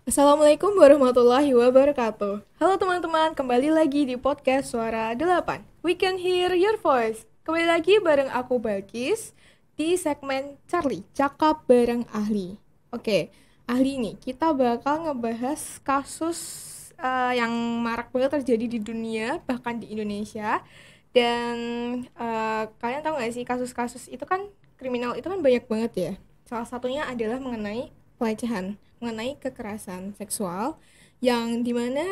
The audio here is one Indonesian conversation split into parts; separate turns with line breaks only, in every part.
Assalamualaikum warahmatullahi wabarakatuh. Halo teman-teman, kembali lagi di podcast Suara 8. We can hear your voice. Kembali lagi bareng aku Balkis di segmen Charlie, cakap bareng ahli. Oke, ahli ini kita bakal ngebahas kasus yang marak banget terjadi di dunia, bahkan di Indonesia. Dan kalian tahu gak sih kasus-kasus itu kan kriminal itu kan banyak banget ya. Salah satunya adalah mengenai pelecehan, mengenai kekerasan seksual yang dimana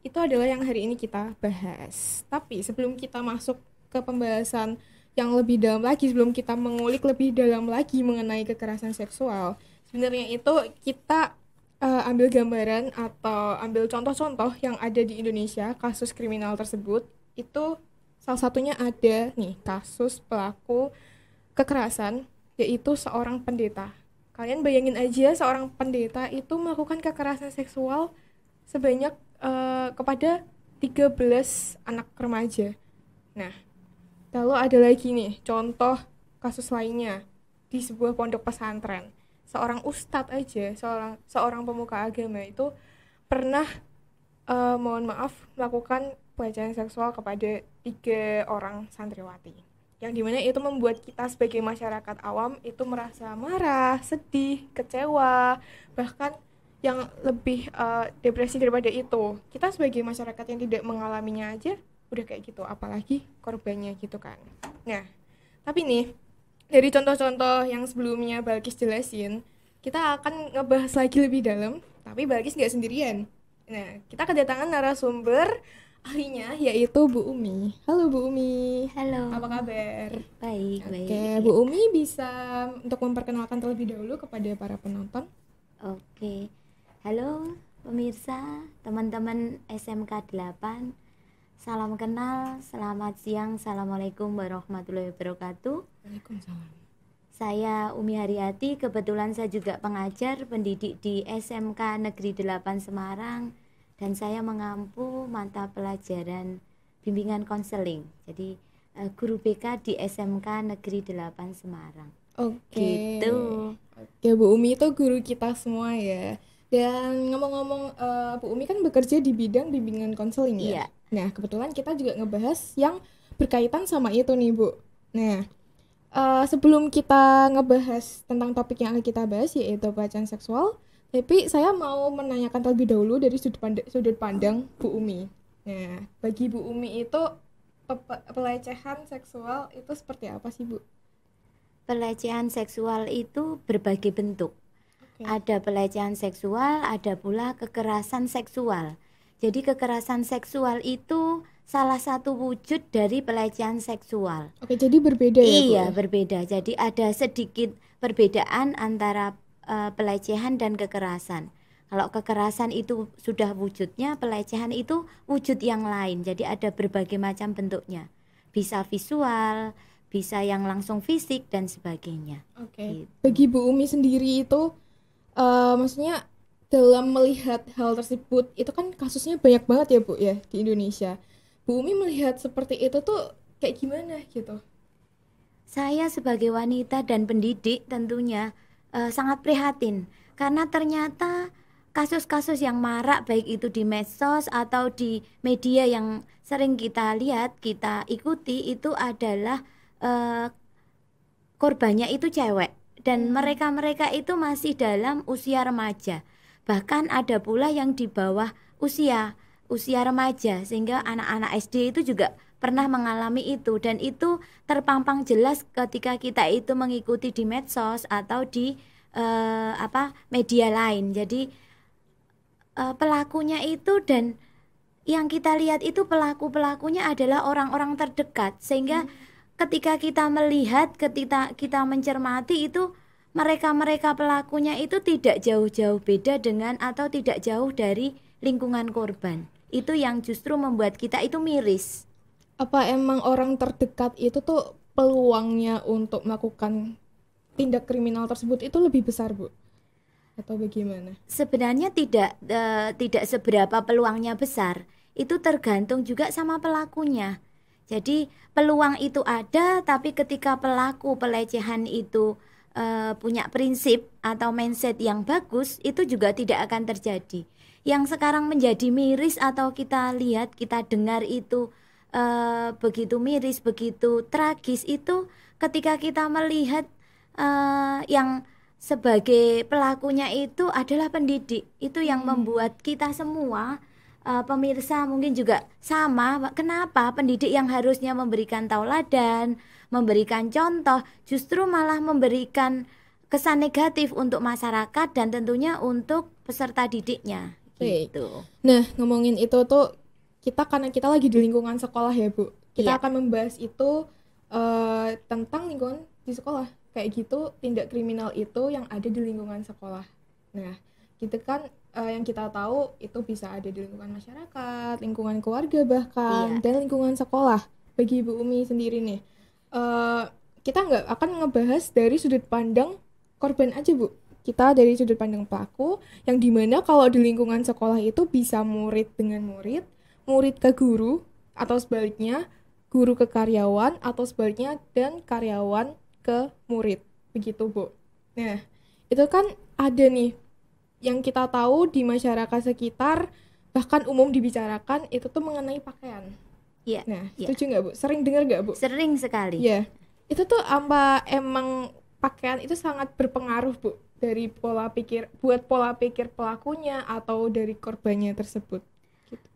itu adalah yang hari ini kita bahas. Tapi sebelum kita masuk ke pembahasan yang lebih dalam lagi, sebelum kita mengulik lebih dalam lagi mengenai kekerasan seksual, sebenarnya itu kita ambil gambaran atau ambil contoh-contoh yang ada di Indonesia kasus kriminal tersebut. Itu salah satunya ada nih kasus pelaku kekerasan, yaitu seorang pendeta. Kalian bayangin aja seorang pendeta itu melakukan kekerasan seksual sebanyak kepada 13 anak remaja. Nah, lalu ada lagi nih contoh kasus lainnya di sebuah pondok pesantren. Seorang ustadz aja, seorang pemuka agama itu pernah mohon maaf melakukan pelecehan seksual kepada 3 orang santriwati, yang dimana itu membuat kita sebagai masyarakat awam itu merasa marah, sedih, kecewa, bahkan yang lebih depresi daripada itu, kita sebagai masyarakat yang tidak mengalaminya aja udah kayak gitu, apalagi korbannya gitu kan. Nah, tapi nih dari contoh-contoh yang sebelumnya Balkis jelasin, kita akan ngebahas lagi lebih dalam, tapi Balkis nggak sendirian. Nah, kita kedatangan narasumber ahlinya yaitu Bu Umi. Halo Bu Umi.
Halo.
Apa kabar?
Baik,
Oke,
baik.
Bu Umi bisa untuk memperkenalkan terlebih dahulu kepada para penonton.
Oke. Halo pemirsa, teman-teman SMK 8. Salam kenal, selamat siang. Assalamualaikum warahmatullahi wabarakatuh.
Waalaikumsalam.
Saya Umi Haryati, kebetulan saya juga pengajar pendidik di SMK Negeri 8 Semarang, dan saya mengampu mata pelajaran bimbingan konseling. Jadi guru BK di SMK Negeri 8 Semarang.
Oke.
Gitu.
Oke, Bu Umi itu guru kita semua ya. Dan ngomong-ngomong, Bu Umi kan bekerja di bidang bimbingan konseling ya.
Iya.
Nah, kebetulan kita juga ngebahas yang berkaitan sama itu nih, Bu. Nah, sebelum kita ngebahas tentang topik yang akan kita bahas yaitu pelecehan seksual, tapi saya mau menanyakan terlebih dahulu dari sudut pandang Bu Umi. Nah, bagi Bu Umi itu pelecehan seksual itu seperti apa sih, Bu?
Pelecehan seksual itu berbagai bentuk.
Oke.
Ada pelecehan seksual, ada pula kekerasan seksual. Jadi kekerasan seksual itu salah satu wujud dari pelecehan seksual.
Oke, jadi berbeda ya, Bu?
Iya, berbeda. Jadi ada sedikit perbedaan antara pelecehan dan kekerasan. Kalau kekerasan itu sudah wujudnya, pelecehan itu wujud yang lain. Jadi ada berbagai macam bentuknya. Bisa visual, bisa yang langsung fisik dan sebagainya.
Oke.
Gitu.
Bagi Bu Umi sendiri itu, maksudnya dalam melihat hal tersebut, itu kan kasusnya banyak banget ya Bu ya di Indonesia. Bu Umi melihat seperti itu tuh kayak gimana gitu?
Saya sebagai wanita dan pendidik tentunya sangat prihatin, karena ternyata kasus-kasus yang marak baik itu di medsos atau di media yang sering kita lihat, kita ikuti, itu adalah korbannya itu cewek, dan mereka-mereka itu masih dalam usia remaja. Bahkan ada pula yang di bawah usia remaja, sehingga anak-anak SD itu juga pernah mengalami itu, dan itu terpampang jelas ketika kita itu mengikuti di medsos atau di media lain. Jadi pelakunya itu, dan yang kita lihat itu pelakunya adalah orang-orang terdekat, sehingga ketika kita melihat, ketika kita mencermati itu, mereka pelakunya itu tidak jauh-jauh beda dengan atau tidak jauh dari lingkungan korban. Itu yang justru membuat kita itu miris.
Apa emang orang terdekat itu tuh peluangnya untuk melakukan tindak kriminal tersebut itu lebih besar, Bu? Atau bagaimana?
Sebenarnya tidak seberapa peluangnya besar. Itu tergantung juga sama pelakunya. Jadi peluang itu ada, tapi ketika pelaku pelecehan itu punya prinsip atau mindset yang bagus, itu juga tidak akan terjadi. Yang sekarang menjadi miris atau kita lihat, kita dengar itu begitu miris, begitu tragis, itu ketika kita melihat yang sebagai pelakunya itu adalah pendidik. Itu yang membuat kita semua pemirsa mungkin juga sama. Kenapa pendidik yang harusnya memberikan tauladan, memberikan contoh, justru malah memberikan kesan negatif untuk masyarakat dan tentunya untuk peserta didiknya gitu.
Nah, ngomongin itu tuh karena kita lagi di lingkungan sekolah ya Bu, kita akan membahas itu tentang lingkungan di sekolah, kayak gitu, tindak kriminal itu yang ada di lingkungan sekolah. Nah, gitu kan yang kita tahu itu bisa ada di lingkungan masyarakat, lingkungan keluarga bahkan, dan lingkungan sekolah. Bagi Ibu Umi sendiri nih, kita nggak akan ngebahas dari sudut pandang korban aja Bu, kita dari sudut pandang pelaku, yang dimana kalau di lingkungan sekolah itu bisa murid dengan murid, murid ke guru, atau sebaliknya guru ke karyawan, atau sebaliknya dan karyawan ke murid, begitu Bu. Nah, itu kan ada nih yang kita tahu di masyarakat sekitar, bahkan umum dibicarakan, itu tuh mengenai pakaian.
Iya.
Nah, setuju nggak Bu? Sering dengar nggak Bu?
Sering sekali.
Iya. Itu tuh emang pakaian itu sangat berpengaruh Bu dari pola pikir pelakunya atau dari korbannya tersebut. Gitu.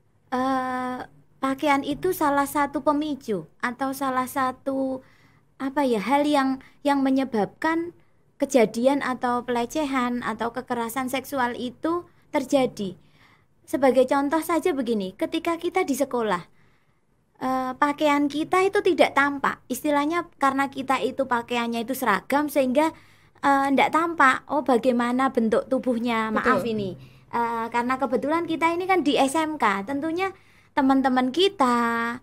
Pakaian itu salah satu pemicu atau salah satu hal yang menyebabkan kejadian atau pelecehan atau kekerasan seksual itu terjadi. Sebagai contoh saja begini, ketika kita di sekolah, pakaian kita itu tidak tampak, istilahnya karena kita itu pakaiannya itu seragam sehingga tidak tampak bagaimana bentuk tubuhnya. Maaf ini karena kebetulan kita ini kan di SMK, tentunya teman-teman kita,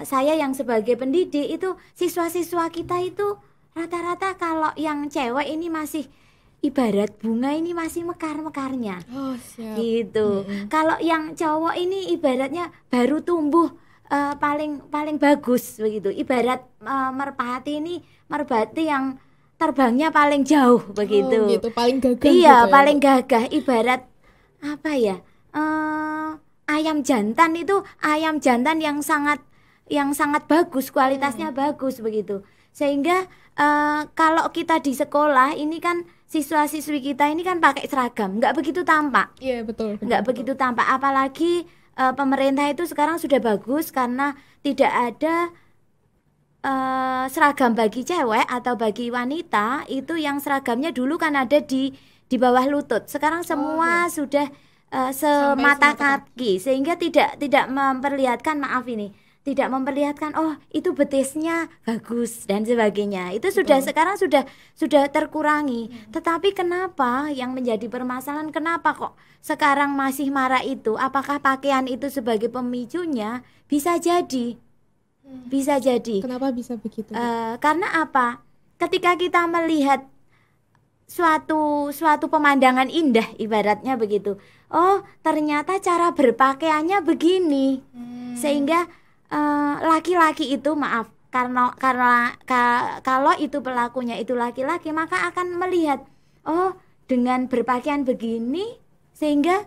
saya yang sebagai pendidik itu, siswa-siswa kita itu rata-rata kalau yang cewek ini masih ibarat bunga ini masih mekar-mekarnya.
Oh, siap.
Gitu. Kalau yang cowok ini ibaratnya baru tumbuh paling bagus begitu. Ibarat merpati yang terbangnya paling jauh begitu.
Oh, gitu, paling gagah.
Iya,
gitu
paling
ya,
gagah. Ibarat ayam jantan yang sangat bagus, kualitasnya bagus begitu. Sehingga kalau kita di sekolah ini kan siswa-siswi kita ini kan pakai seragam, nggak begitu tampak.
Iya, betul.
Nggak begitu tampak, apalagi pemerintah itu sekarang sudah bagus karena tidak ada seragam bagi cewek atau bagi wanita. Itu yang seragamnya dulu kan ada di bawah lutut. Sekarang semua sudah semata kaki, sehingga tidak memperlihatkan tidak memperlihatkan itu betisnya bagus dan sebagainya. Itu sekarang sudah terkurangi. Tetapi kenapa yang menjadi permasalahan, kenapa kok sekarang masih marak itu? Apakah pakaian itu sebagai pemicunya? Bisa jadi.
Kenapa bisa begitu?
Karena apa? Ketika kita melihat suatu pemandangan indah, ibaratnya begitu. Oh, ternyata cara berpakaiannya begini. Sehingga laki-laki itu, karena kalau itu pelakunya itu laki-laki, maka akan melihat dengan berpakaian begini sehingga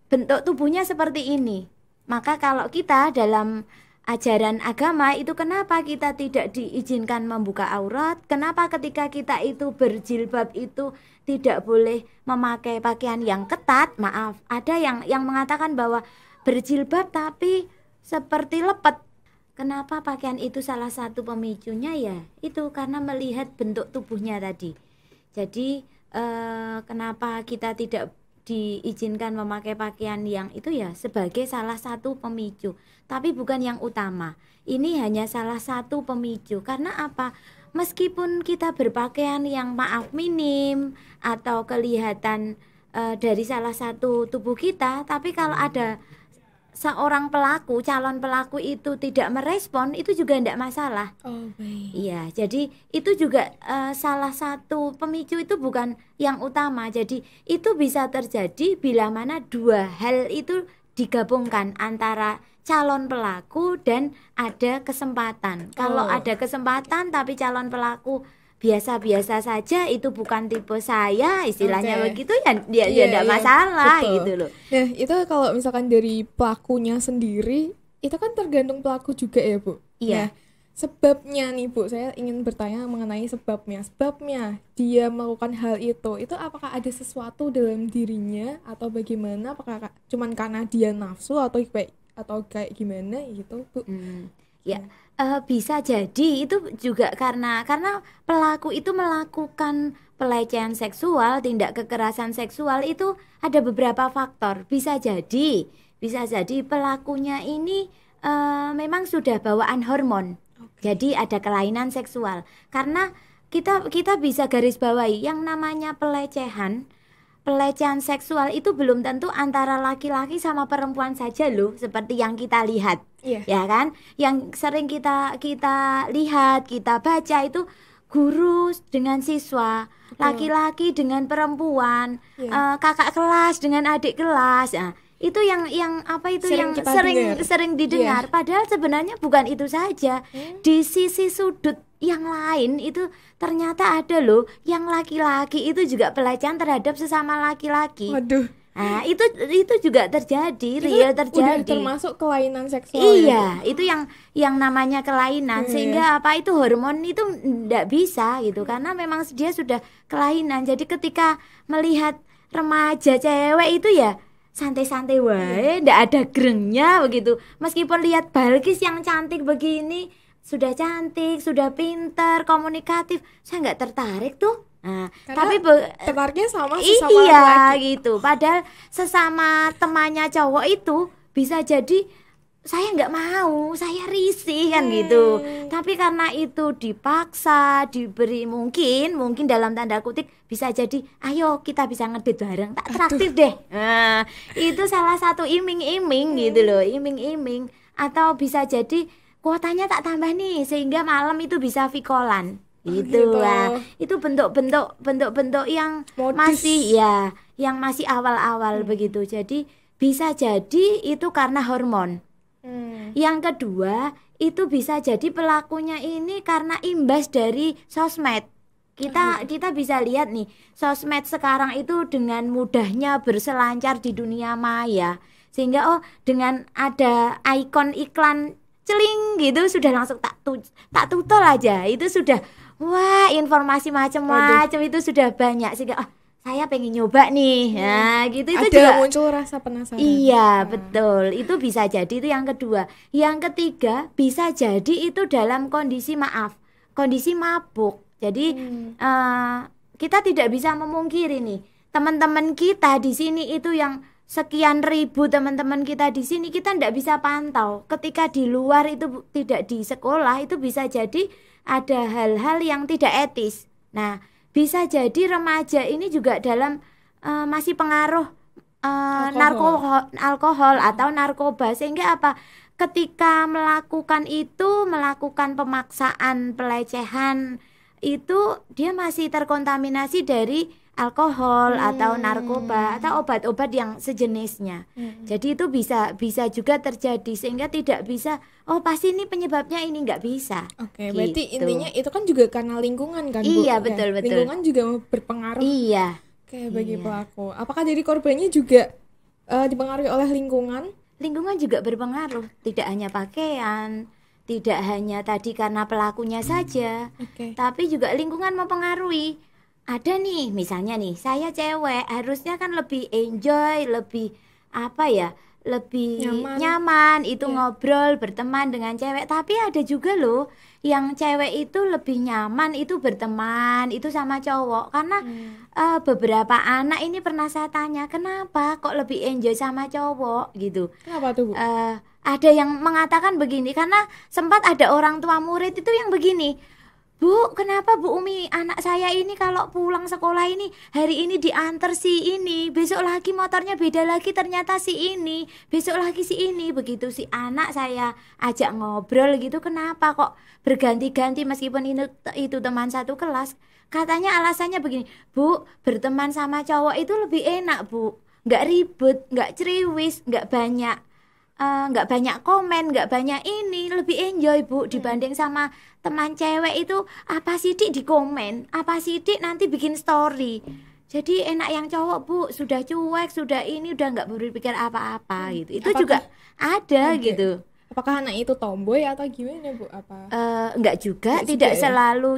bentuk tubuhnya seperti ini. Maka kalau kita dalam ajaran agama itu, kenapa kita tidak diizinkan membuka aurat? Kenapa ketika kita itu berjilbab itu tidak boleh memakai pakaian yang ketat? Ada yang mengatakan bahwa berjilbab tapi seperti lepet. Kenapa pakaian itu salah satu pemicunya? Ya itu karena melihat bentuk tubuhnya tadi. Jadi kenapa kita tidak diizinkan memakai pakaian yang itu, ya sebagai salah satu pemicu, tapi bukan yang utama. Ini hanya salah satu pemicu. Karena apa? Meskipun kita berpakaian yang minim atau kelihatan dari salah satu tubuh kita, tapi kalau ada seorang calon pelaku itu tidak merespon, itu juga tidak masalah.
Baik.
Iya, jadi itu juga salah satu pemicu, itu bukan yang utama. Jadi itu bisa terjadi bila mana dua hal itu digabungkan, antara calon pelaku dan ada kesempatan. Kalau ada kesempatan tapi calon pelaku biasa-biasa saja, itu bukan tipe saya, istilahnya
Oke.
begitu ya, dia
Iya,
enggak
iya,
masalah
betul.
gitu loh.
Nah, itu kalau misalkan dari pelakunya sendiri, itu kan tergantung pelaku juga ya, Bu. Nah,
Iya.
sebabnya nih, Bu, saya ingin bertanya mengenai sebabnya. Sebabnya dia melakukan hal itu apakah ada sesuatu dalam dirinya atau bagaimana? Apakah cuman karena dia nafsu atau kayak gimana gitu, Bu?
Ya, bisa jadi itu juga karena pelaku itu melakukan pelecehan seksual, tindak kekerasan seksual, itu ada beberapa faktor. Bisa jadi pelakunya ini memang sudah bawaan hormon. Jadi ada kelainan seksual. Karena kita bisa garis bawahi yang namanya pelecehan seksual itu belum tentu antara laki-laki sama perempuan saja loh, seperti yang kita lihat.
Iya.
Ya kan? Yang sering kita kita lihat, kita baca itu guru dengan siswa,
Betul.
laki-laki dengan perempuan,
Iya.
kakak kelas dengan adik kelas. Nah, itu yang apa itu
Sering
yang
kita
sering
dengar.
sering didengar. Padahal sebenarnya bukan itu saja. Di sisi sudut yang lain itu ternyata ada loh yang laki-laki itu juga pelecehan terhadap sesama laki-laki.
Waduh,
Nah, itu juga terjadi,
itu
real
udah
terjadi.
termasuk kelainan seksual ya, Bu?
Iya, itu yang namanya kelainan.
Iya,
Sehingga apa itu hormon itu tidak bisa gitu, karena memang dia sudah kelainan. Jadi ketika melihat remaja cewek itu ya santai-santai wae, ndak ada gerengnya begitu. Meskipun lihat Balkis yang cantik begini, sudah cantik, sudah pintar, komunikatif, saya nggak tertarik tuh. Nah,
Karena
tapi
tertariknya sama sesama
iya
laki.
gitu. Padahal sesama temannya cowok itu bisa jadi saya nggak mau, saya risih kan gitu. Tapi karena itu dipaksa, diberi mungkin dalam tanda kutip bisa jadi, ayo kita bisa ngedit bareng, tak traktir deh. Nah, itu salah satu iming-iming gitu loh, iming-iming. Atau bisa jadi kuotanya tak tambah nih sehingga malam itu bisa vikolan. Gitu.
Gitu.
Nah, itu bentuk-bentuk yang
Modus.
yang masih awal-awal begitu. Jadi bisa jadi itu karena hormon. Yang kedua, itu bisa jadi pelakunya ini karena imbas dari sosmed. Kita bisa lihat nih, sosmed sekarang itu dengan mudahnya berselancar di dunia maya. Sehingga dengan ada ikon iklan celing gitu sudah langsung tak tutol aja. Itu sudah wah, informasi macam-macam itu sudah banyak sehingga saya pengen nyoba nih. Nah, gitu itu
Ada
juga
muncul rasa penasaran.
iya, betul. Itu bisa jadi, itu yang kedua. Yang ketiga, bisa jadi itu dalam kondisi kondisi mabuk. Jadi kita tidak bisa memungkiri nih, teman-teman kita di sini itu yang sekian ribu teman-teman kita di sini kita tidak bisa pantau. Ketika di luar itu tidak di sekolah itu bisa jadi ada hal-hal yang tidak etis. Nah, bisa jadi remaja ini juga dalam masih pengaruh alkohol atau narkoba, sehingga apa? Ketika melakukan pemaksaan pelecehan itu dia masih terkontaminasi dari alkohol atau narkoba atau obat-obat yang sejenisnya. Jadi itu bisa juga terjadi sehingga tidak bisa pasti ini penyebabnya ini, nggak bisa.
Oke, berarti
Gitu.
intinya itu kan juga karena lingkungan kan, Bu?
Iya,
Ya,
betul.
lingkungan juga berpengaruh.
Iya.
Oke, bagi
Iya.
pelaku. Apakah dari korbannya juga dipengaruhi oleh lingkungan?
Lingkungan juga berpengaruh, tidak hanya pakaian, tidak hanya tadi karena pelakunya saja,
Oke.
tapi juga lingkungan mempengaruhi. Ada nih, misalnya nih, saya cewek, harusnya kan lebih enjoy, lebih lebih nyaman itu ngobrol, berteman dengan cewek. Tapi ada juga loh yang cewek itu lebih nyaman itu berteman itu sama cowok. Karena beberapa anak ini pernah saya tanya, kenapa kok lebih enjoy sama cowok gitu.
Kenapa tuh, Bu?
Ada yang mengatakan begini, karena sempat ada orang tua murid itu yang begini, Bu, kenapa Bu Umi, anak saya ini kalau pulang sekolah ini hari ini diantar si ini, besok lagi motornya beda lagi ternyata si ini, besok lagi si ini. Begitu si anak saya ajak ngobrol gitu, kenapa kok berganti-ganti meskipun itu teman satu kelas. Katanya alasannya begini, Bu, berteman sama cowok itu lebih enak, Bu, nggak ribet, nggak ceriwis, nggak banyak nggak banyak komen, nggak banyak ini, lebih enjoy Bu dibanding sama teman cewek itu apa sih Dik di komen, apa sih Dik nanti bikin story. Jadi enak yang cowok Bu, sudah cuek, sudah ini udah nggak berpikir apa-apa gitu. Itu
Apakah
juga ada
ada?
gitu.
Apakah anak itu tomboy atau gimana Bu? Apa?
Enggak juga,
Enggak
tidak
juga ya?
selalu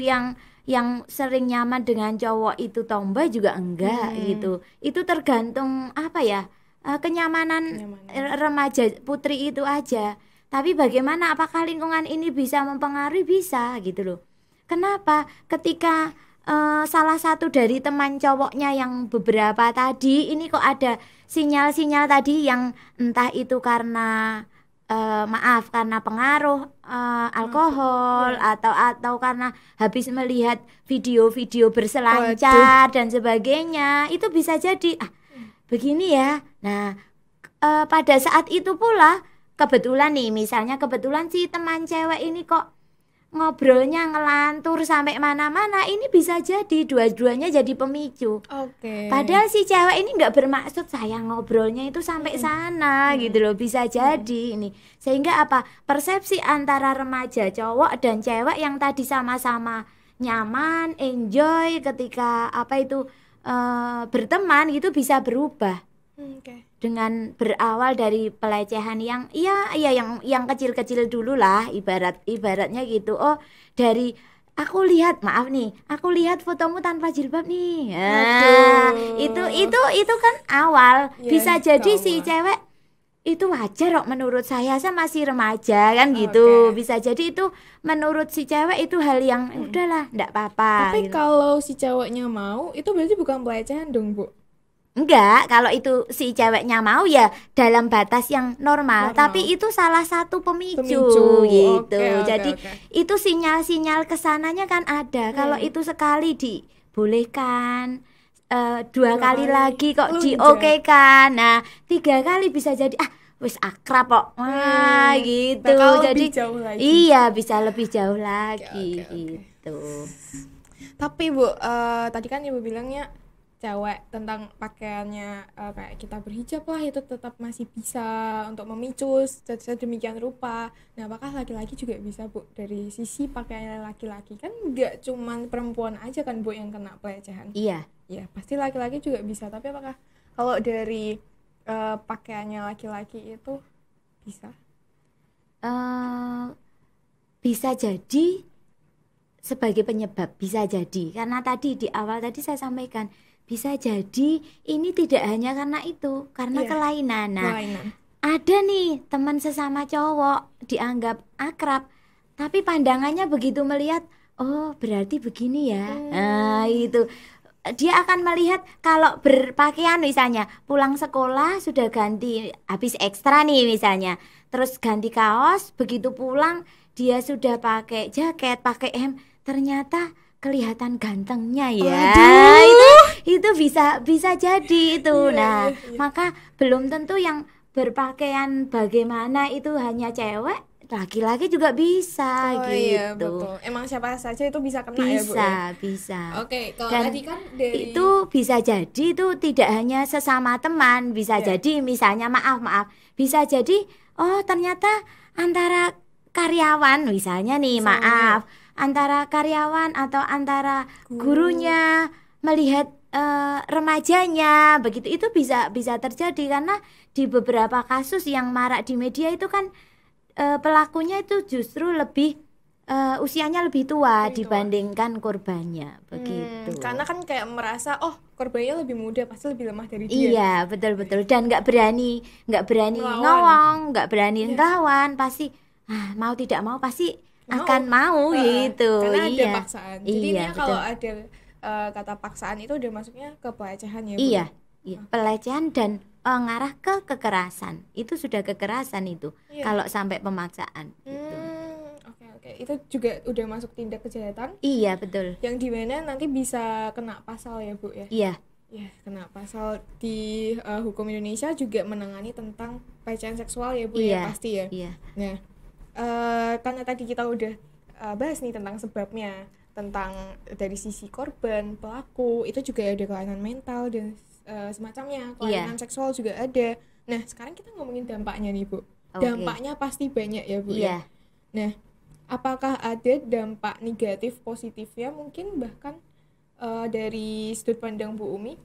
yang sering nyaman dengan cowok itu tomboy juga enggak gitu. Itu tergantung apa ya? Kenyamanan
Kenyamanan.
remaja putri itu aja. Tapi bagaimana apakah lingkungan ini bisa mempengaruhi? Bisa gitu loh. Kenapa? Ketika salah satu dari teman cowoknya yang beberapa tadi ini kok ada sinyal-sinyal tadi yang entah itu karena maaf karena pengaruh alkohol
Ya.
atau karena habis melihat video-video
Waduh.
berselancar dan sebagainya, itu bisa jadi begini ya. Nah, pada saat itu pula kebetulan nih, misalnya kebetulan si teman cewek ini kok ngobrolnya ngelantur sampai mana-mana, ini bisa jadi dua-duanya jadi pemicu.
Oke.
Padahal si cewek ini nggak bermaksud saya ngobrolnya itu sampai sana gitu loh, bisa jadi ini. Sehingga apa? Persepsi antara remaja cowok dan cewek yang tadi sama-sama nyaman, enjoy ketika apa itu berteman gitu bisa berubah
Oke.
dengan berawal dari pelecehan yang yang kecil-kecil dulu lah ibaratnya gitu. Oh, dari aku lihat fotomu tanpa jilbab nih.
Aduh.
Itu kan awal.
Ya,
Bisa jadi
itu
si
awal.
cewek itu wajar kok menurut saya masih remaja kan gitu.
Oke.
Bisa jadi itu menurut si cewek itu hal yang udahlah enggak apa-apa
Tapi
gitu.
kalau si cowoknya mau, itu berarti bukan pelecehan dong, Bu?
Enggak, kalau itu si ceweknya mau ya dalam batas yang normal,
Normal.
tapi itu salah satu pemicu
Pemicu.
gitu.
Oke, oke,
Jadi
oke.
itu sinyal-sinyal kesananya kan ada. Kalau itu sekali dibolehkan, dua kali lagi kok diokekan. Nah, 3 kali bisa jadi wis akrab kok. Wah, gitu.
Bakal
Jadi
lebih jauh lagi.
iya bisa lebih jauh lagi
oke.
gitu.
Tapi Bu, tadi kan Ibu bilangnya cewek tentang pakaiannya kayak kita berhijab lah itu tetap masih bisa untuk memicu sedemikian rupa. Nah, apakah laki-laki juga bisa Bu dari sisi pakaiannya laki-laki? Kan nggak cuman perempuan aja kan Bu yang kena pelecehan.
Iya.
Ya, pasti laki-laki juga bisa. Tapi apakah kalau dari pakaiannya laki-laki itu bisa?
Bisa jadi sebagai penyebab, bisa jadi karena tadi di awal tadi saya sampaikan bisa jadi ini tidak hanya karena itu, karena
Iya.
kelainan. Nah,
Kelainan.
ada nih teman sesama cowok dianggap akrab, tapi pandangannya begitu melihat, oh berarti begini ya. Nah, itu dia akan melihat kalau berpakaian misalnya pulang sekolah sudah ganti habis ekstra nih misalnya, terus ganti kaos, begitu pulang dia sudah pakai jaket, pakai hem, ternyata kelihatan gantengnya ya. Itu bisa jadi itu.
Iya,
Nah,
iya.
maka belum tentu yang berpakaian bagaimana itu hanya cewek, laki-laki juga bisa
Oh
gitu.
iya, betul. Emang siapa saja itu bisa kena ya, Bu ya?
Bisa.
Oke, kalau
Dan
tadi kan dari
itu bisa jadi itu tidak hanya sesama teman, bisa
Ya.
jadi misalnya maaf, bisa jadi oh ternyata antara karyawan misalnya nih,
Misalnya.
maaf, antara karyawan atau antara gurunya melihat remajanya begitu, itu bisa terjadi karena di beberapa kasus yang marak di media itu kan pelakunya itu justru lebih usianya lebih tua
Lebih tua.
dibandingkan korbannya begitu.
karena kan kayak merasa korbannya lebih muda, pasti lebih lemah dari dia.
Iya, betul dan nggak berani
Melawan.
ngomong, nggak berani ngelawan, pasti mau tidak mau pasti akan mau gitu.
Karena ada
Iya.
paksaan. Jadi
Iya,
intinya kalau
betul.
ada kata paksaan itu udah masuknya ke pelecehan ya, Bu?
Iya, pelecehan dan ngarah ke kekerasan. Itu sudah kekerasan itu.
Iya.
Kalau sampai pemaksaan gitu.
Oke. Itu juga udah masuk tindak kejahatan
Iya, betul.
yang dimana nanti bisa kena pasal ya, Bu ya?
Iya.
Ya, kena pasal di hukum Indonesia juga menangani tentang pelecehan seksual ya, Bu ya, pasti ya.
Iya.
Nah, karena tadi kita udah bahas nih tentang sebabnya, tentang dari sisi korban, pelaku, itu juga ada kelainan mental dan semacamnya, kelainan seksual juga ada. Nah, sekarang kita ngomongin dampaknya nih, Bu.
Oke.
dampaknya pasti banyak ya Bu
Iya.
ya. Nah, apakah ada dampak negatif positifnya mungkin bahkan dari sudut pandang Bu Umi?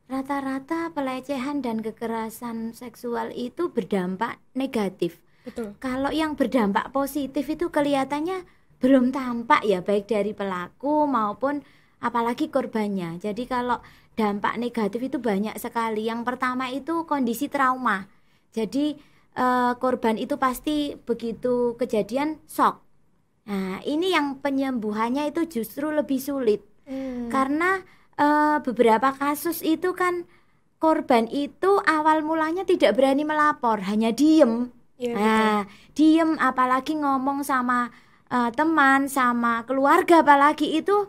Rata-rata pelecehan dan kekerasan seksual itu berdampak negatif.
Betul.
Kalau yang berdampak positif itu kelihatannya belum tampak ya, baik dari pelaku maupun apalagi korbannya. Jadi kalau dampak negatif itu banyak sekali. Yang pertama itu kondisi trauma. Jadi korban itu pasti begitu kejadian shock. Nah, ini yang penyembuhannya itu justru lebih sulit. Karena beberapa kasus itu kan korban itu awal mulanya tidak berani melapor, hanya diem.
Iya,
Nah, diem apalagi ngomong sama teman, sama keluarga, apalagi itu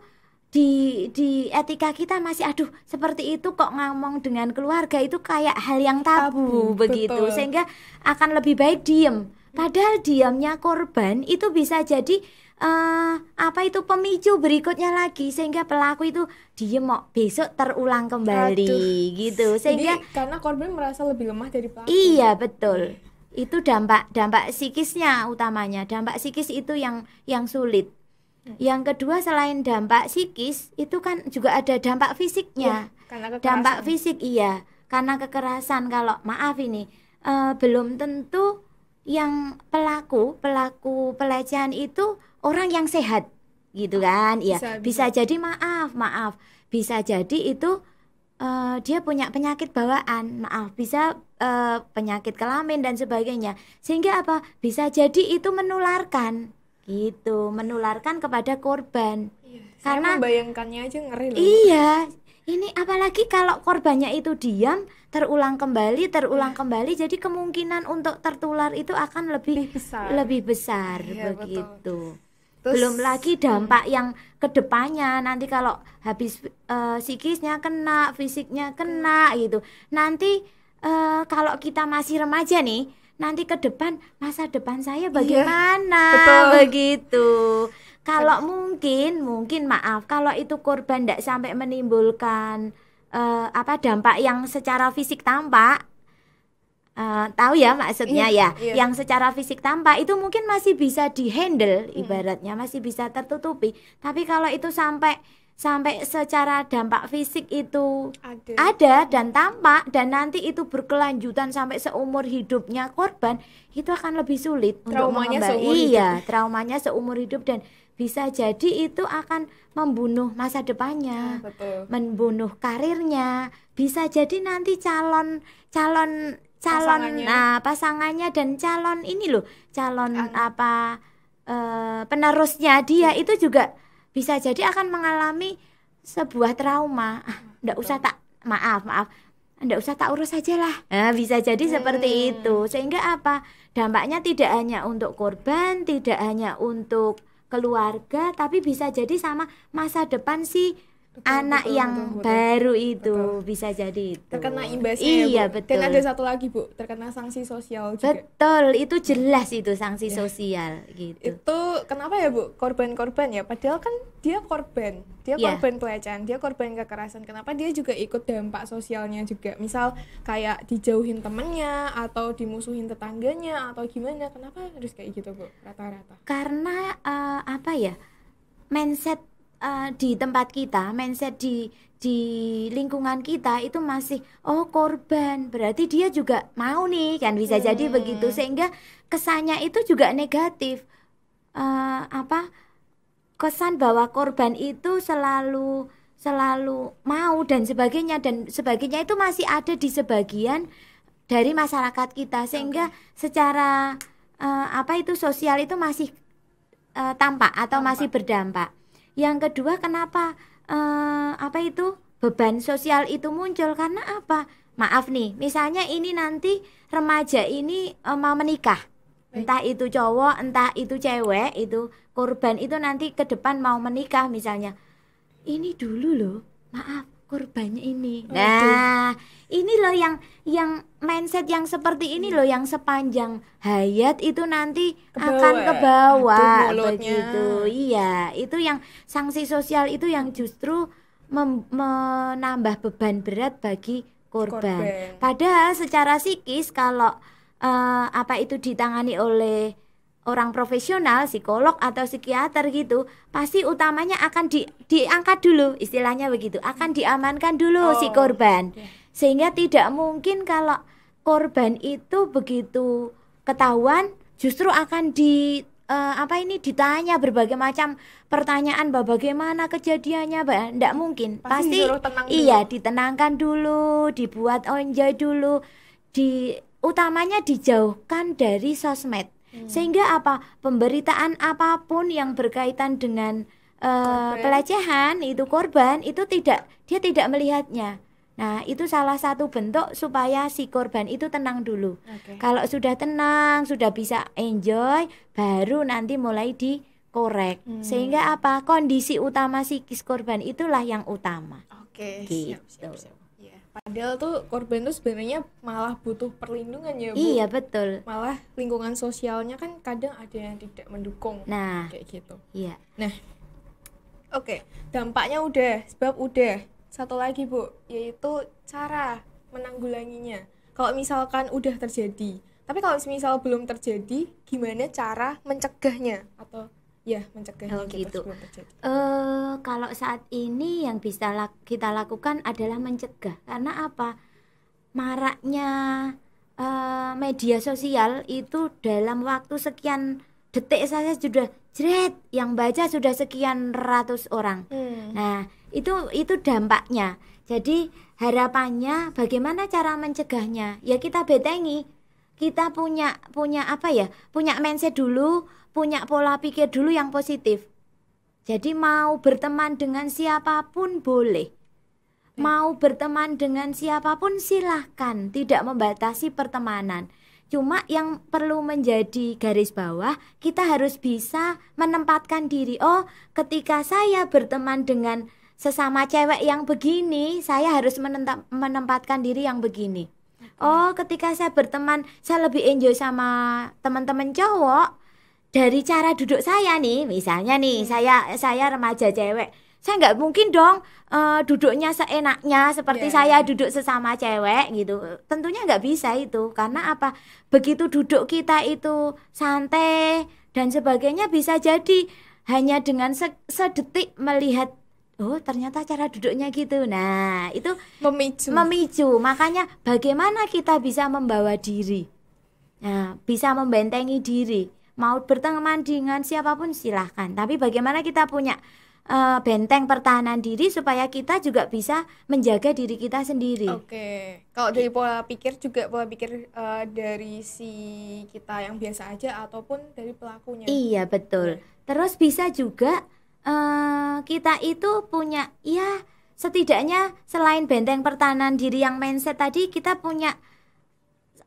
di etika kita masih aduh seperti itu kok ngomong dengan keluarga itu kayak hal yang tabu, begitu.
betul.
Sehingga akan lebih baik diem. Padahal diamnya korban itu bisa jadi apa itu pemicu berikutnya lagi, sehingga pelaku itu diem mau besok terulang kembali.
Aduh.
gitu. Sehingga
Jadi karena korban merasa lebih lemah dari pelaku.
iya betul. Itu dampak psikisnya utamanya. Dampak psikis itu yang sulit. Yang kedua selain dampak psikis itu kan juga ada dampak fisiknya.
Karena kekerasan.
Dampak fisik iya, karena kekerasan. Kalau maaf ini belum tentu yang pelaku pelecehan itu orang yang sehat gitu kan. Ya, bisa jadi maaf. Bisa jadi itu dia punya penyakit bawaan, bisa penyakit kelamin dan sebagainya. Sehingga apa? Bisa jadi itu menularkan gitu, menularkan kepada korban.
Karena membayangkannya aja ngeri loh.
Iya, ini apalagi kalau korbannya itu diam, terulang kembali, jadi kemungkinan untuk tertular itu akan lebih besar
Iya,
begitu.
Terus,
belum lagi dampak yang kedepannya nanti kalau habis psikisnya kena, fisiknya kena gitu. Nanti kalau kita masih remaja nih, nanti ke depan masa depan saya bagaimana begitu. Kalau mungkin maaf kalau itu korban tidak sampai menimbulkan dampak yang secara fisik tampak, tahu ya maksudnya yang secara fisik tampak itu mungkin masih bisa dihandle, ibaratnya masih bisa tertutupi. Tapi kalau itu sampai secara dampak fisik itu ada dan tampak, dan nanti itu berkelanjutan sampai seumur hidupnya korban, itu akan lebih sulit untuk mengembali. Iya, traumanya seumur hidup, dan bisa jadi itu akan membunuh masa depannya, membunuh karirnya, bisa jadi nanti calon pasangannya dan calon penerusnya dia itu juga bisa jadi akan mengalami sebuah trauma. Nggak usah tak urus aja lah. Nah, bisa jadi seperti itu. Sehingga apa? Dampaknya tidak hanya untuk korban, tidak hanya untuk keluarga, tapi bisa jadi sama masa depan si anak yang baru itu. Bisa jadi itu.
Terkena imbasnya
iya,
Bu.
Betul.
Dan ada satu lagi Bu, terkena sanksi sosial juga.
Betul, itu jelas itu sanksi sosial gitu.
Itu kenapa ya Bu? Korban-korban ya, padahal kan dia korban. Dia korban pelecehan, dia korban kekerasan. Kenapa dia juga ikut dampak sosialnya juga? Misal kayak dijauhin temennya atau dimusuhin tetangganya atau gimana? Kenapa harus kayak gitu Bu rata-rata?
Karena mindset di tempat kita, mindset di lingkungan kita itu masih korban, berarti dia juga mau nih, kan bisa jadi begitu, sehingga kesannya itu juga negatif. Kesan bahwa korban itu selalu mau dan sebagainya itu masih ada di sebagian dari masyarakat kita, sehingga secara sosial itu masih tampak atau masih berdampak. Yang kedua, kenapa beban sosial itu muncul? Karena apa? Maaf nih, misalnya ini nanti remaja ini mau menikah, entah itu cowok, entah itu cewek, itu korban itu nanti ke depan mau menikah misalnya. Ini dulu loh, maaf, korbannya ini. Nah, ini loh yang mindset yang seperti ini loh yang sepanjang hayat itu nanti akan ke bawah begitu. Iya, itu yang sanksi sosial itu yang justru menambah beban berat bagi korban. Padahal secara psikis kalau apa itu ditangani oleh orang profesional, psikolog atau psikiater gitu, pasti utamanya akan diangkat dulu, istilahnya begitu, akan diamankan dulu si korban. Sehingga tidak mungkin kalau korban itu begitu ketahuan justru akan ditanya berbagai macam pertanyaan, bagaimana kejadiannya, enggak mungkin. Pasti iya, ditenangkan dulu, dibuat enjoy dulu, utamanya dijauhkan dari sosmed. Sehingga apa? Pemberitaan apapun yang berkaitan dengan pelecehan itu korban itu dia tidak melihatnya. Nah, itu salah satu bentuk supaya si korban itu tenang dulu. Kalau sudah tenang, sudah bisa enjoy, baru nanti mulai dikorek. Sehingga apa? Kondisi utama psikis korban itulah yang utama.
Gitu. Siap. Ya. Padahal tuh korban tuh sebenarnya malah butuh perlindungan ya, Bu.
Iya, betul.
Malah lingkungan sosialnya kan kadang ada yang tidak mendukung.
Nah,
kayak gitu.
Iya.
Nah, dampaknya udah, sebab udah. Satu lagi, Bu, yaitu cara menanggulanginya. Kalau misalkan udah terjadi, tapi kalau misal belum terjadi, gimana cara mencegahnya atau mencegahnya
gitu
sebelum terjadi?
Kalau saat ini yang bisa kita lakukan adalah mencegah. Karena apa? Maraknya media sosial itu dalam waktu sekian detik saja sudah jret, yang baca sudah sekian ratus orang. Nah, itu dampaknya. Jadi harapannya bagaimana cara mencegahnya? Ya kita betengi. Kita punya apa ya? Punya mindset dulu, punya pola pikir dulu yang positif. Jadi mau berteman dengan siapapun boleh. Mau berteman dengan siapapun silahkan, tidak membatasi pertemanan. Cuma yang perlu menjadi garis bawah, kita harus bisa menempatkan diri. Oh, ketika saya berteman dengan sesama cewek yang begini, saya harus menempatkan diri yang begini. Oh, ketika saya berteman, saya lebih enjoy sama teman-teman cowok. Dari cara duduk saya nih, misalnya nih, saya remaja cewek, saya nggak mungkin dong duduknya seenaknya seperti saya duduk sesama cewek gitu. Tentunya nggak bisa itu, karena apa? Begitu duduk kita itu santai dan sebagainya, bisa jadi hanya dengan sedetik melihat, oh ternyata cara duduknya gitu. Nah itu memicu. Makanya bagaimana kita bisa membawa diri, nah bisa membentengi diri. Mau berteman dengan siapapun silahkan, tapi bagaimana kita punya benteng pertahanan diri supaya kita juga bisa menjaga diri kita sendiri.
Kalau dari pola pikir juga dari si kita yang biasa aja ataupun dari pelakunya.
Iya betul. Terus bisa juga kita itu punya, ya setidaknya selain benteng pertahanan diri yang mindset tadi, kita punya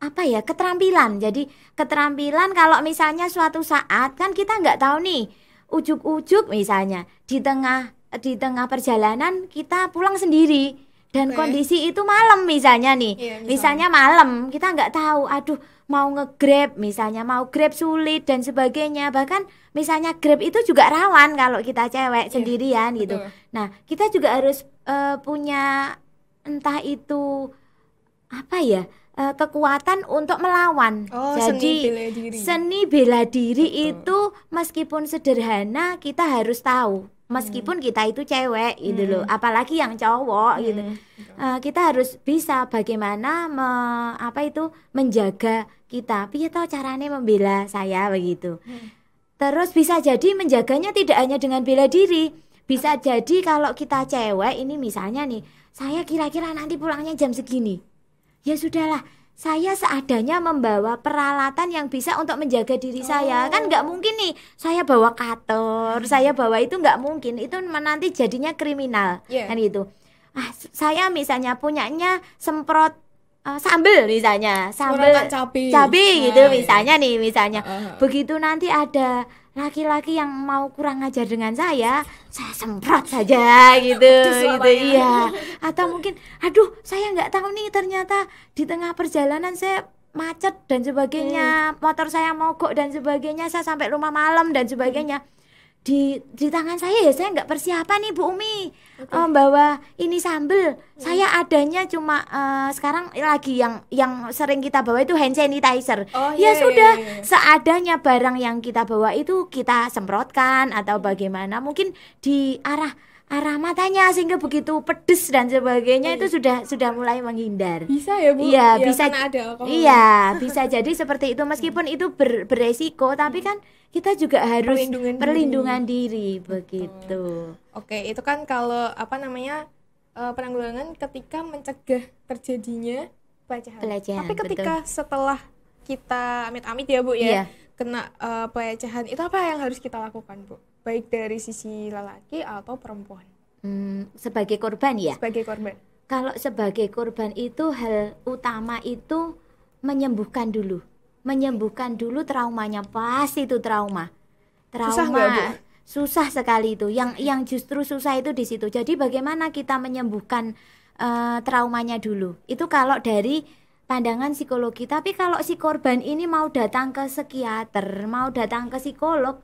apa ya, keterampilan. Jadi keterampilan kalau misalnya suatu saat kan kita nggak tahu nih, ujuk-ujuk misalnya di tengah perjalanan kita pulang sendiri dan kondisi itu malam misalnya nih, misalnya malam, kita nggak tahu, aduh mau nge-grab misalnya, mau grab sulit dan sebagainya. Bahkan misalnya grab itu juga rawan kalau kita cewek sendirian gitu. Nah kita juga harus punya entah itu apa ya, kekuatan untuk melawan. Jadi seni bela diri itu meskipun sederhana kita harus tahu. Meskipun kita itu cewek gitu loh, apalagi yang cowok gitu. Kita harus bisa bagaimana menjaga kita. Piye toh carane membela saya begitu. Terus bisa jadi menjaganya tidak hanya dengan bela diri. Bisa jadi kalau kita cewek ini misalnya nih, saya kira-kira nanti pulangnya jam segini. Ya sudahlah, saya seadanya membawa peralatan yang bisa untuk menjaga diri saya. Kan nggak mungkin nih saya bawa cutter, saya bawa itu nggak mungkin. Itu nanti jadinya kriminal kan gitu. Saya misalnya punyanya semprot sambel misalnya, cabai gitu misalnya. Begitu nanti ada laki-laki yang mau kurang ajar dengan saya semprot saja gitu iya. Atau mungkin aduh saya nggak tahu nih, ternyata di tengah perjalanan saya macet dan sebagainya, motor saya mogok dan sebagainya, saya sampai rumah malam dan sebagainya. di tangan saya ya saya nggak persiapan nih Bu Umi. Bawa ini sambel. Saya adanya cuma sekarang lagi yang sering kita bawa itu hand sanitizer.
Oh,
Ya
iya,
sudah,
iya, iya.
seadanya barang yang kita bawa itu kita semprotkan atau bagaimana, mungkin di arah matanya sehingga begitu pedes dan sebagainya itu sudah mulai menghindar.
Bisa ya Bu?
Iya,
Ya,
bisa.
karena ada alkohol.
Iya, bisa jadi seperti itu meskipun itu beresiko, tapi kan kita juga harus
Perlindungan
diri begitu.
Oke, itu kan kalau apa namanya penanggulangan ketika mencegah terjadinya pelecehan.
Pelecehan,
Tapi ketika setelah kita amit-amit ya Bu
Iya.
ya kena pelecehan, itu apa yang harus kita lakukan Bu? Baik dari sisi lelaki atau perempuan
Sebagai korban ya.
sebagai korban.
Kalau sebagai korban itu hal utama itu menyembuhkan dulu. Menyembuhkan dulu traumanya, pasti itu trauma.
Susah nggak, Bu?
Susah sekali itu. Yang justru susah itu di situ. Jadi bagaimana kita menyembuhkan traumanya dulu. Itu kalau dari pandangan psikologi. Tapi kalau si korban ini mau datang ke psikiater, mau datang ke psikolog,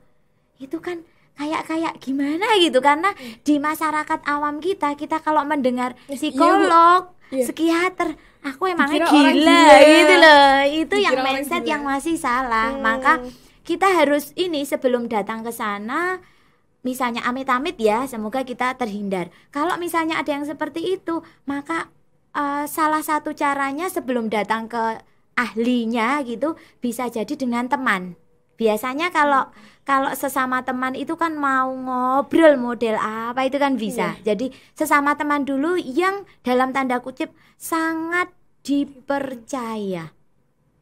itu kan kayak gimana gitu, karena di masyarakat awam kita kalau mendengar psikolog,
Iya.
psikiater, aku emangnya
Dikira orang
gila
gila.
gitu loh. Itu yang
Dikira orang
mindset
gila.
yang masih salah. Maka kita harus ini sebelum datang ke sana, misalnya amit-amit ya, semoga kita terhindar. Kalau misalnya ada yang seperti itu, maka salah satu caranya sebelum datang ke ahlinya gitu, bisa jadi dengan teman. Biasanya kalau sesama teman itu kan mau ngobrol model apa itu kan bisa. Jadi sesama teman dulu yang dalam tanda kutip sangat dipercaya.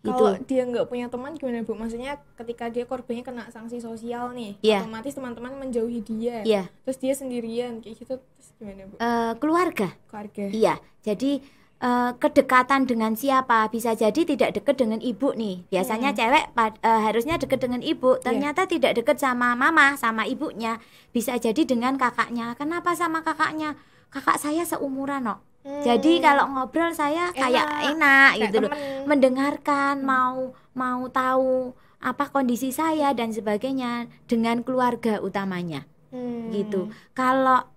Kalau
Itu.
dia nggak punya teman gimana Bu? Maksudnya ketika dia korbannya kena sanksi sosial nih,
Iya.
otomatis teman-teman menjauhi dia.
Iya.
Terus dia sendirian kayak gitu, terus gimana Bu?
Keluarga.
Keluarga.
Iya. Jadi kedekatan dengan siapa, bisa jadi tidak dekat dengan ibu nih. Biasanya cewek harusnya dekat dengan ibu, ternyata tidak dekat sama mama, sama ibunya. Bisa jadi dengan kakaknya. Kenapa sama kakaknya? Kakak saya seumuran kok. Jadi kalau ngobrol saya kayak enak
Kayak
gitu loh.
temen.
Mendengarkan, mau tahu apa kondisi saya dan sebagainya dengan keluarga utamanya. Gitu. Kalau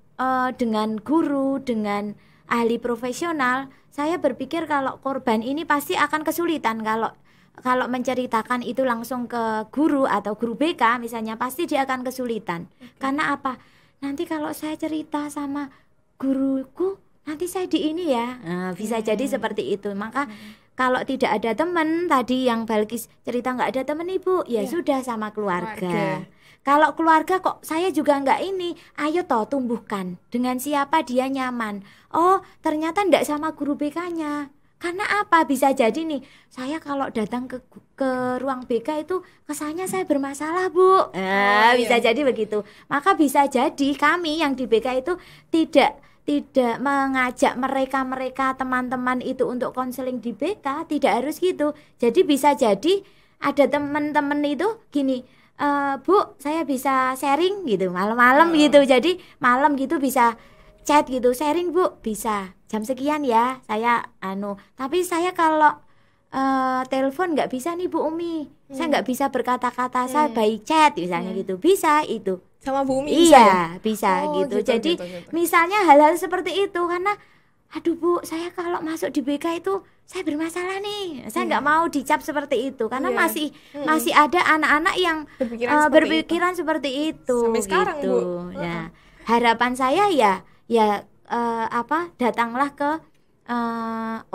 dengan guru, dengan ahli profesional, saya berpikir kalau korban ini pasti akan kesulitan kalau menceritakan itu langsung ke guru atau guru BK misalnya, pasti dia akan kesulitan. Karena apa? Nanti kalau saya cerita sama guruku, nanti saya di ini ya. Nah, bisa jadi seperti itu. Maka kalau tidak ada teman, tadi yang Balkis cerita nggak ada teman Ibu, ya sudah sama keluarga. Kalau keluarga kok saya juga nggak ini, ayo toh tumbuhkan dengan siapa dia nyaman. Oh ternyata nggak sama guru BK-nya. Karena apa? Bisa jadi nih, saya kalau datang ke ruang BK itu kesannya saya bermasalah Bu. Bisa jadi begitu. Maka bisa jadi kami yang di BK itu tidak mengajak mereka teman-teman itu untuk konseling di BK, tidak harus gitu. Jadi bisa jadi ada teman-teman itu gini, Bu, saya bisa sharing gitu malam-malam gitu. Jadi malam gitu bisa chat gitu, sharing Bu, bisa jam sekian ya. Saya tapi saya kalau telepon nggak bisa nih Bu Umi. Saya nggak bisa berkata-kata, saya by chat misalnya gitu. Bisa itu.
Sama Bu Umi
Bisa
Oh,
gitu.
gitu,
Jadi
gitu.
misalnya hal-hal seperti itu, karena aduh Bu, saya kalau masuk di BK itu saya bermasalah nih. Saya nggak mau dicap seperti itu karena masih ada anak-anak yang berpikiran seperti itu.
Sampai sekarang,
gitu.
Bu.
Nah, harapan saya ya datanglah ke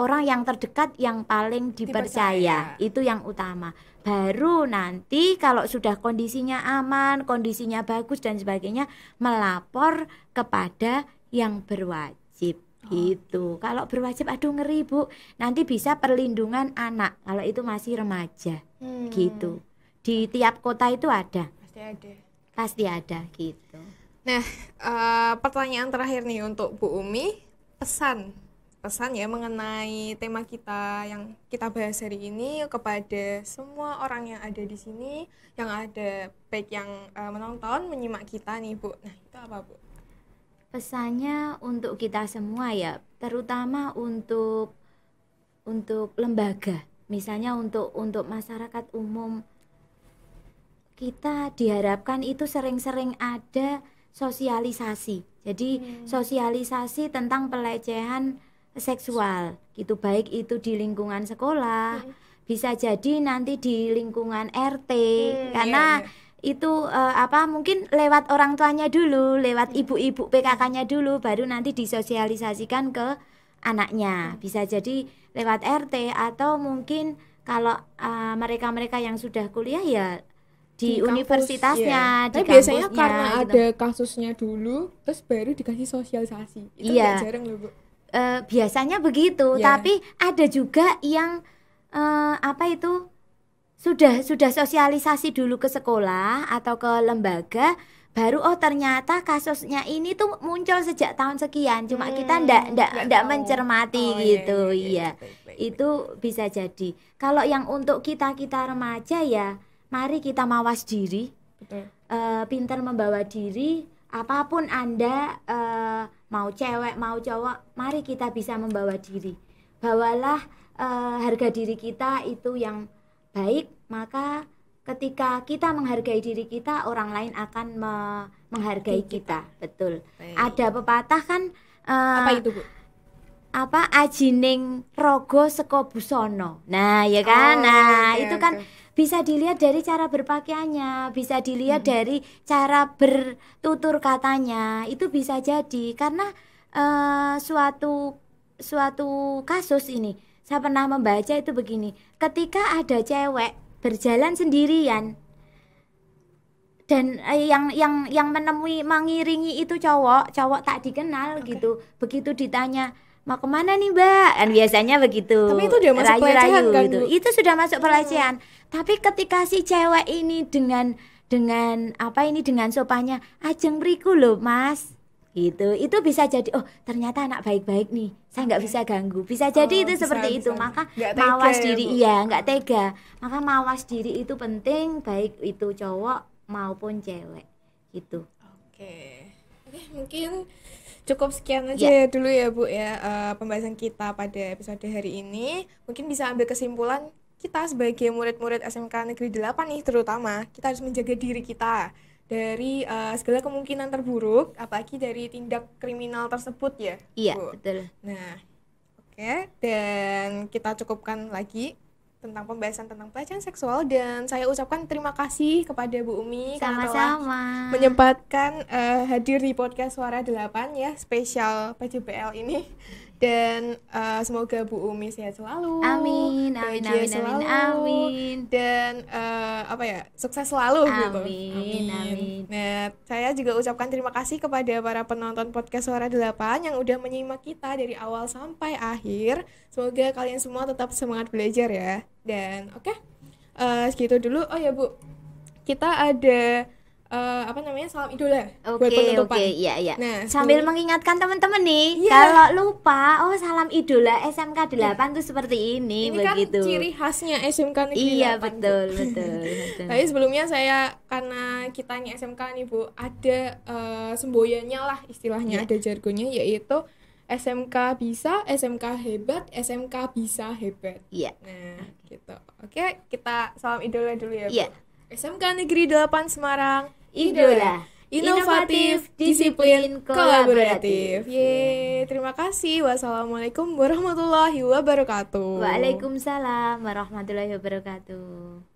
orang yang terdekat yang paling dipercaya. Itu yang utama. Baru nanti kalau sudah kondisinya aman, kondisinya bagus dan sebagainya, melapor kepada yang berwajib. Gitu. Kalau berwajib aduh ngeri Bu, nanti bisa perlindungan anak kalau itu masih remaja. Gitu. Di tiap kota itu ada. Pasti ada gitu.
Nah, pertanyaan terakhir nih untuk Bu Umi, pesan ya mengenai tema kita yang kita bahas hari ini kepada semua orang yang ada di sini, yang ada baik yang menonton, menyimak kita nih Bu. Nah, itu apa Bu?
Pesannya untuk kita semua ya, terutama untuk lembaga, misalnya untuk masyarakat umum, kita diharapkan itu sering-sering ada sosialisasi. Jadi sosialisasi tentang pelecehan seksual gitu, baik itu di lingkungan sekolah, bisa jadi nanti di lingkungan RT, karena itu mungkin lewat orang tuanya dulu, lewat ibu-ibu PKK-nya dulu, baru nanti disosialisasikan ke anaknya. Bisa jadi lewat RT, atau mungkin kalau mereka-mereka yang sudah kuliah ya di universitasnya, di
tapi biasanya
kampusnya,
karena
gitu.
ada kasusnya dulu, terus baru dikasih sosialisasi. Itu nggak jarang loh, Bu.
Biasanya begitu, tapi ada juga yang sudah sosialisasi dulu ke sekolah atau ke lembaga, baru ternyata kasusnya ini tuh muncul sejak tahun sekian, cuma kita ndak mencermati gitu. Iya. Itu bisa jadi. Kalau yang untuk kita remaja ya, mari kita mawas diri.
Betul.
Pintar membawa diri, apapun Anda, mau cewek mau cowok, mari kita bisa membawa diri. Bawalah harga diri kita itu yang baik, maka ketika kita menghargai diri kita, orang lain akan menghargai kita. Betul.
Baik.
Ada pepatah kan,
Apa itu, Bu?
ajining rogo seko busono. Nah, ya kan? Itu kan bisa dilihat dari cara berpakaiannya, bisa dilihat dari cara bertutur katanya. Itu bisa jadi karena suatu kasus ini saya pernah membaca itu begini. Ketika ada cewek berjalan sendirian dan yang mengiringi itu cowok tak dikenal gitu. Begitu ditanya, mau kemana nih Mbak? Kan biasanya begitu.
Tapi itu udah masuk pelecehan kan,
gitu.
Bu?
Itu sudah masuk pelecehan. Tapi ketika si cewek ini dengan sopannya, ajeng mriku lho Mas, gitu. Itu bisa jadi, oh ternyata anak baik-baik nih, saya nggak bisa ganggu. Bisa jadi itu seperti itu. Maka mawas diri, nggak tega. Maka mawas diri itu penting, baik itu cowok maupun cewek gitu.
Oke, mungkin cukup sekian aja ya dulu ya Bu ya, pembahasan kita pada episode hari ini. Mungkin bisa ambil kesimpulan, kita sebagai murid-murid SMK Negeri 8 nih terutama, kita harus menjaga diri kita dari segala kemungkinan terburuk, apalagi dari tindak kriminal tersebut ya,
Iya,
Bu.
betul.
Nah, oke, dan kita cukupkan lagi tentang pembahasan tentang pelecehan seksual, dan saya ucapkan terima kasih kepada Bu Umi karena telah
Sama-sama.
menyempatkan hadir di podcast Suara 8 ya, spesial PJBL ini. Dan semoga Bu Umi sehat selalu,
Amin,
bahagia selalu, dan sukses selalu gitu.
Amin.
Nah, saya juga ucapkan terima kasih kepada para penonton podcast Suara 8 yang udah menyimak kita dari awal sampai akhir. Semoga kalian semua tetap semangat belajar ya. Dan segitu dulu. Oh ya Bu, kita ada salam idola buat penutupan.
Iya.
Nah,
sambil mengingatkan teman-teman nih, kalau lupa, salam idola SMK 8 tuh seperti ini begitu.
Kan ciri khasnya SMK Negeri 8.
Iya, betul.
Tapi sebelumnya saya, karena kita ini SMK nih Bu, ada semboyannya lah istilahnya, ada jargonnya, yaitu SMK bisa, SMK hebat, SMK bisa hebat.
Iya.
Nah, gitu. Oke, kita salam idola dulu ya Bu.
Iya.
SMK Negeri 8 Semarang,
idola,
inovatif, disiplin, kolaboratif. Terima kasih. Wassalamualaikum warahmatullahi wabarakatuh.
Waalaikumsalam warahmatullahi wabarakatuh.